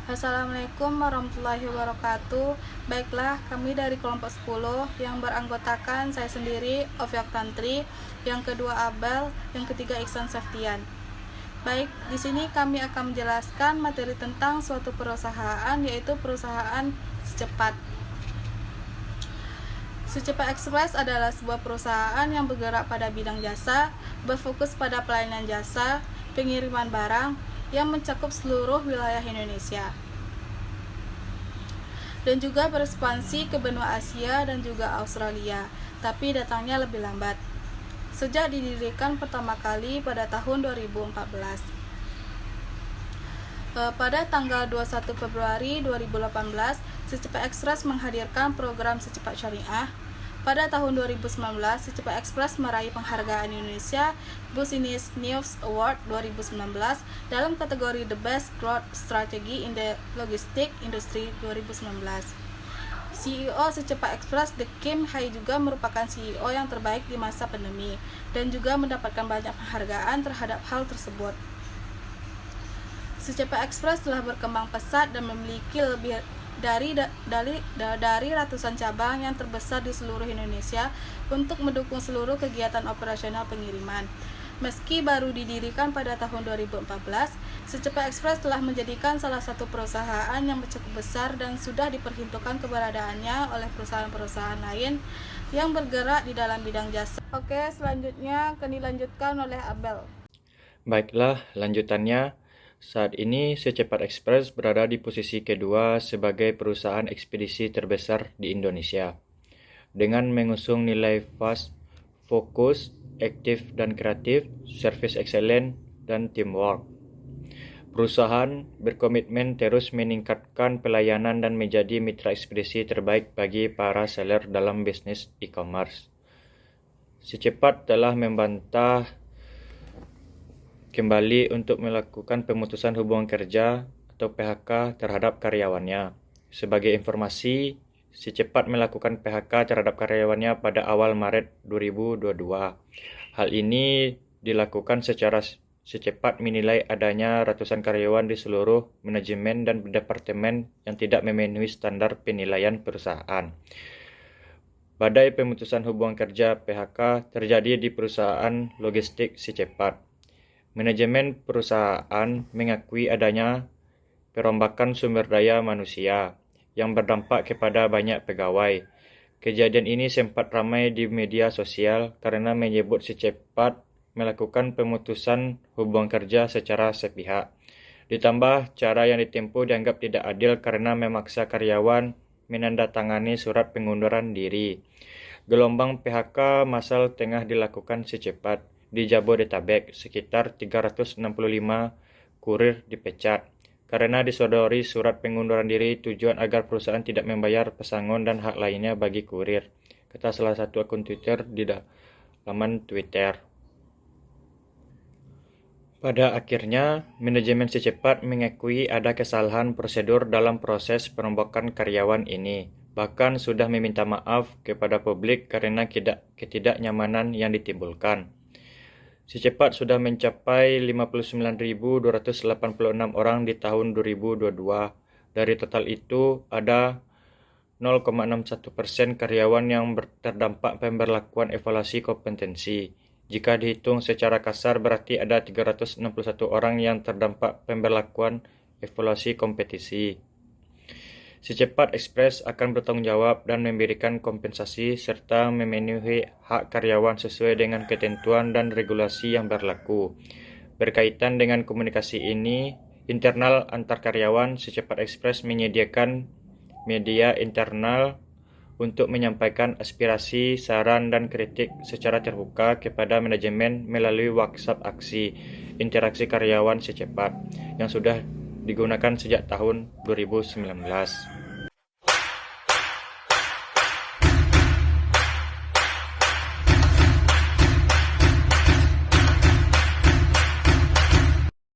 Assalamualaikum warahmatullahi wabarakatuh. Baiklah, kami dari kelompok 10 yang beranggotakan saya sendiri, Oviak Tantri, yang kedua Abel, yang ketiga Iksan Saftian. Baik, di sini kami akan menjelaskan materi tentang suatu perusahaan, yaitu perusahaan Secepat. Secepat Express adalah sebuah perusahaan yang bergerak pada bidang jasa, berfokus pada pelayanan jasa, pengiriman barang, yang mencakup seluruh wilayah Indonesia dan juga berekspansi ke benua Asia dan juga Australia, tapi datangnya lebih lambat. Sejak didirikan pertama kali pada tahun 2014. Pada tanggal 21 Februari 2018, Secepat Express menghadirkan program Secepat Syariah. Pada tahun 2019, Secepat Express meraih penghargaan Indonesia Business News Award 2019 dalam kategori The Best Growth Strategy in the Logistic Industry 2019. CEO Secepat Express, The Kim Hai, juga merupakan CEO yang terbaik di masa pandemi dan juga mendapatkan banyak penghargaan terhadap hal tersebut. Secepat Express telah berkembang pesat dan memiliki lebih dari ratusan cabang yang terbesar di seluruh Indonesia untuk mendukung seluruh kegiatan operasional pengiriman. Meski baru didirikan pada tahun 2014, Secepat Express telah menjadikan salah satu perusahaan yang cukup besar dan sudah diperhitungkan keberadaannya oleh perusahaan-perusahaan lain yang bergerak di dalam bidang jasa. Oke, selanjutnya akan dilanjutkan oleh Abel. Baiklah, lanjutannya. Saat ini Secepat Express berada di posisi kedua sebagai perusahaan ekspedisi terbesar di Indonesia. Dengan mengusung nilai fast, fokus, aktif dan kreatif, service excellent, dan teamwork. Perusahaan berkomitmen terus meningkatkan pelayanan dan menjadi mitra ekspedisi terbaik bagi para seller dalam bisnis e-commerce. Secepat telah membantah kembali untuk melakukan pemutusan hubungan kerja atau PHK terhadap karyawannya. Sebagai informasi, Secepat melakukan PHK terhadap karyawannya pada awal Maret 2022. Hal ini dilakukan secara Secepat menilai adanya ratusan karyawan di seluruh manajemen dan departemen yang tidak memenuhi standar penilaian perusahaan. Badai pemutusan hubungan kerja PHK terjadi di perusahaan logistik Secepat. Manajemen perusahaan mengakui adanya perombakan sumber daya manusia yang berdampak kepada banyak pegawai. Kejadian ini sempat ramai di media sosial karena menyebut Secepat melakukan pemutusan hubungan kerja secara sepihak. Ditambah cara yang ditempuh dianggap tidak adil karena memaksa karyawan menandatangani surat pengunduran diri. Gelombang PHK massal tengah dilakukan Secepat. Di Jabodetabek, sekitar 365 kurir dipecat karena disodori surat pengunduran diri tujuan agar perusahaan tidak membayar pesangon dan hak lainnya bagi kurir, kata salah satu akun Twitter di laman Twitter. Pada akhirnya, manajemen Secepat mengakui ada kesalahan prosedur dalam proses perombakan karyawan ini. Bahkan sudah meminta maaf kepada publik karena ketidaknyamanan yang ditimbulkan. Secepat sudah mencapai 59.286 orang di tahun 2022. Dari total itu, ada 0,61% karyawan yang terdampak pemberlakuan evaluasi kompetensi. Jika dihitung secara kasar, berarti ada 361 orang yang terdampak pemberlakuan evaluasi kompetisi. Secepat Express akan bertanggung jawab dan memberikan kompensasi serta memenuhi hak karyawan sesuai dengan ketentuan dan regulasi yang berlaku. Berkaitan dengan komunikasi ini, internal antar karyawan, Secepat Express menyediakan media internal untuk menyampaikan aspirasi, saran, dan kritik secara terbuka kepada manajemen melalui WhatsApp aksi interaksi karyawan Secepat yang sudah digunakan sejak tahun 2019.